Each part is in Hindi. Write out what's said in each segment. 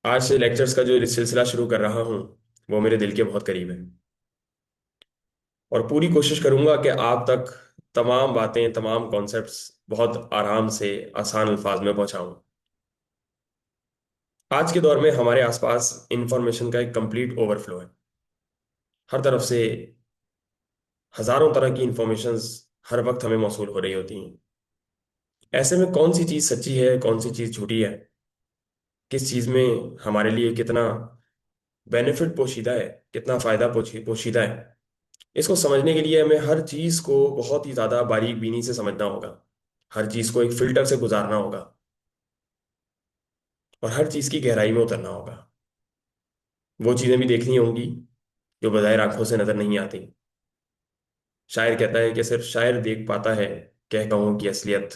आज से लेक्चर्स का जो सिलसिला शुरू कर रहा हूँ वो मेरे दिल के बहुत करीब है। और पूरी कोशिश करूंगा कि आप तक तमाम बातें, तमाम कॉन्सेप्ट्स बहुत आराम से आसान अल्फाज में पहुंचाऊं। आज के दौर में हमारे आसपास इंफॉर्मेशन का एक कंप्लीट ओवरफ्लो है। हर तरफ से हजारों तरह की इंफॉर्मेशंस हर वक्त हमें मौसूल हो रही होती हैं। ऐसे में कौन सी चीज़ सच्ची है, कौन सी चीज़ झूठी है, किस चीज़ में हमारे लिए कितना बेनिफिट पोशीदा है, कितना फ़ायदा पोशीदा है, इसको समझने के लिए हमें हर चीज को बहुत ही ज्यादा बारीक बीनी से समझना होगा। हर चीज को एक फिल्टर से गुजारना होगा और हर चीज की गहराई में उतरना होगा। वो चीजें भी देखनी होंगी जो बज़ाहिर आंखों से नजर नहीं आती। शायर कहता है कि सिर्फ शायर देख पाता है कह कहों की असलियत।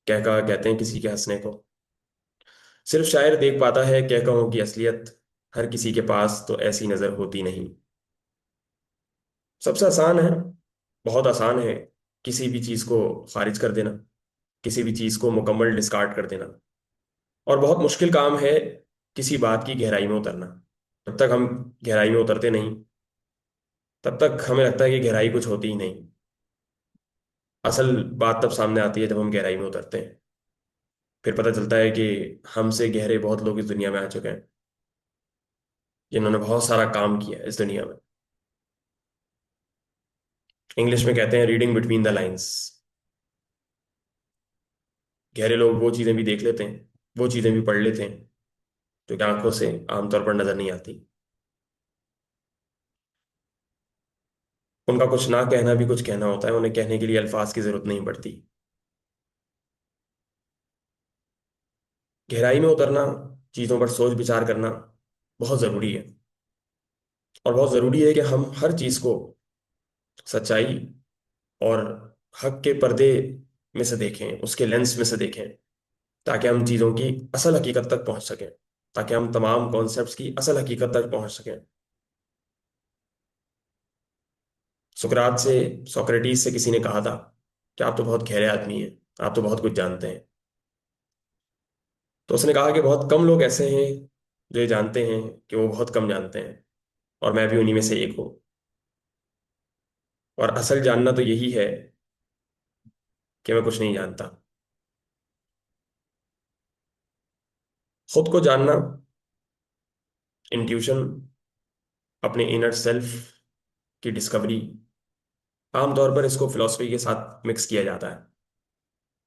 कह कहा कहते हैं किसी के हंसने को। सिर्फ शायर देख पाता है कह कहों की असलियत। हर किसी के पास तो ऐसी नजर होती नहीं। सबसे आसान है, बहुत आसान है, किसी भी चीज को खारिज कर देना, किसी भी चीज को मुकम्मल डिस्कार्ड कर देना। और बहुत मुश्किल काम है किसी बात की गहराई में उतरना। जब तक हम गहराई में उतरते नहीं तब तक हमें लगता है कि गहराई कुछ होती ही नहीं। असल बात तब सामने आती है जब हम गहराई में उतरते हैं। फिर पता चलता है कि हमसे गहरे बहुत लोग इस दुनिया में आ चुके हैं, जिन्होंने बहुत सारा काम किया है इस दुनिया में। इंग्लिश में कहते हैं रीडिंग बिटवीन द लाइंस। गहरे लोग वो चीज़ें भी देख लेते हैं, वो चीज़ें भी पढ़ लेते हैं जो कि आंखों से आमतौर पर नजर नहीं आती। उनका कुछ ना कहना भी कुछ कहना होता है, उन्हें कहने के लिए अल्फाज की जरूरत नहीं पड़ती। गहराई में उतरना, चीज़ों पर सोच विचार करना बहुत ज़रूरी है। और बहुत ज़रूरी है कि हम हर चीज़ को सच्चाई और हक के पर्दे में से देखें, उसके लेंस में से देखें, ताकि हम चीज़ों की असल हकीकत तक पहुंच सकें, ताकि हम तमाम कॉन्सेप्ट्स की असल हकीकत तक पहुंच सकें। सुकरात से, सोक्रेटिस से किसी ने कहा था कि आप तो बहुत गहरे आदमी हैं, आप तो बहुत कुछ जानते हैं। तो उसने कहा कि बहुत कम लोग ऐसे हैं जो ये जानते हैं कि वो बहुत कम जानते हैं, और मैं भी उन्हीं में से एक हूँ। और असल जानना तो यही है कि मैं कुछ नहीं जानता। खुद को जानना, इंट्यूशन, अपने इनर सेल्फ की डिस्कवरी, आमतौर पर इसको फिलॉसफी के साथ मिक्स किया जाता है,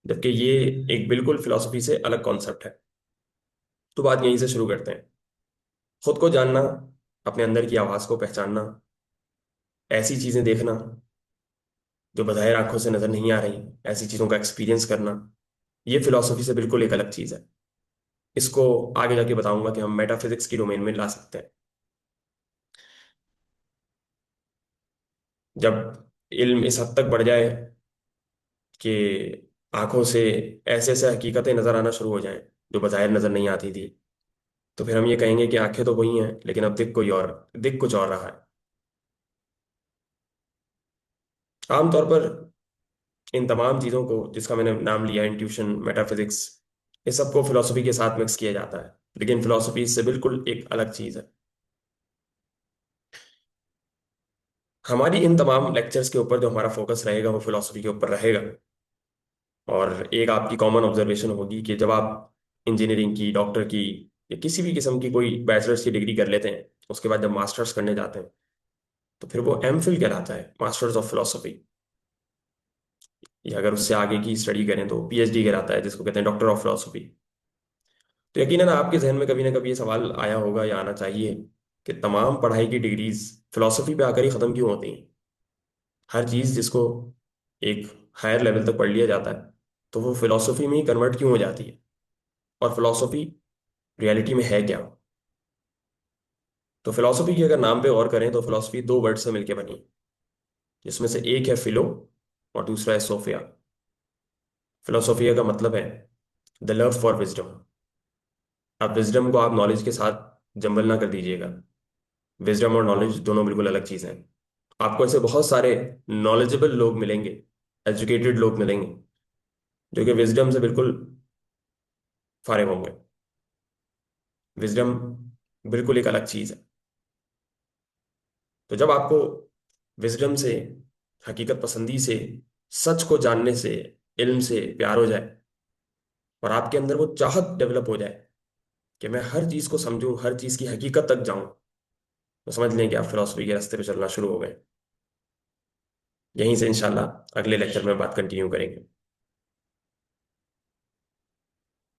जबकि ये एक बिल्कुल फिलॉसफी से अलग कॉन्सेप्ट है। तो बात यहीं से शुरू करते हैं। खुद को जानना, अपने अंदर की आवाज़ को पहचानना, ऐसी चीज़ें देखना जो बज़ाहिर आंखों से नज़र नहीं आ रही, ऐसी चीज़ों का एक्सपीरियंस करना, ये फिलॉसफी से बिल्कुल एक अलग चीज़ है। इसको आगे जाके बताऊंगा कि हम मेटाफिजिक्स की डोमेन में ला सकते हैं। जब इल्म इस हद तक बढ़ जाए कि आंखों से ऐसे ऐसे हकीकतें नजर आना शुरू हो जाएं जो बज़ाहिर नजर नहीं आती थी, तो फिर हम ये कहेंगे कि आंखें तो वही हैं लेकिन अब दिख कुछ और रहा है। आमतौर पर इन तमाम चीज़ों को जिसका मैंने नाम लिया, इंट्यूशन, मेटाफिजिक्स, इस सबको फिलोसफी के साथ मिक्स किया जाता है, लेकिन फिलोसफी इससे बिल्कुल एक अलग चीज़ है। हमारी इन तमाम लेक्चर्स के ऊपर जो हमारा फोकस रहेगा वो फिलोसफी के ऊपर रहेगा। और एक आपकी कॉमन ऑब्जर्वेशन होगी कि जब आप इंजीनियरिंग की, डॉक्टर की, या किसी भी किस्म की कोई बैचलर्स की डिग्री कर लेते हैं, उसके बाद जब मास्टर्स करने जाते हैं तो फिर वो एमफिल कहलाता है, मास्टर्स ऑफ फिलोसफी। या अगर उससे आगे की स्टडी करें तो पीएचडी कहलाता है, जिसको कहते हैं डॉक्टर ऑफ फिलोसफी। तो यकीनन आपके जहन में कभी ना कभी ये सवाल आया होगा या आना चाहिए कि तमाम पढ़ाई की डिग्रीज फिलोसफी पे आकर ही ख़त्म क्यों होती हैं। हर चीज़ जिसको एक हायर लेवल तक पढ़ लिया जाता है तो वो फिलोसफी में ही कन्वर्ट क्यों हो जाती है। और फिलोसफी रियलिटी में है क्या। तो फिलोसफी की अगर नाम पे गौर करें तो फिलोसफी दो वर्ड से मिलकर बनी, जिसमें से एक है फिलो और दूसरा है सोफिया। फिलोसोफिया का मतलब है द लव फॉर विजडम। अब विजडम को आप नॉलेज के साथ जंबल ना कर दीजिएगा। विजडम और नॉलेज दोनों बिल्कुल अलग चीज़ें हैं। आपको ऐसे बहुत सारे नॉलेजेबल लोग मिलेंगे, एजुकेटेड लोग मिलेंगे, जो कि विजडम से बिल्कुल फारिग होंगे। विजडम बिल्कुल एक अलग चीज है। तो जब आपको विजडम से, हकीकत पसंदी से, सच को जानने से, इल्म से प्यार हो जाए, और आपके अंदर वो चाहत डेवलप हो जाए कि मैं हर चीज को समझूं, हर चीज की हकीकत तक जाऊं, तो समझ लें कि आप फिलोसफी के रास्ते पे चलना शुरू हो गए। यहीं से इंशाल्लाह अगले लेक्चर में बात कंटिन्यू करेंगे।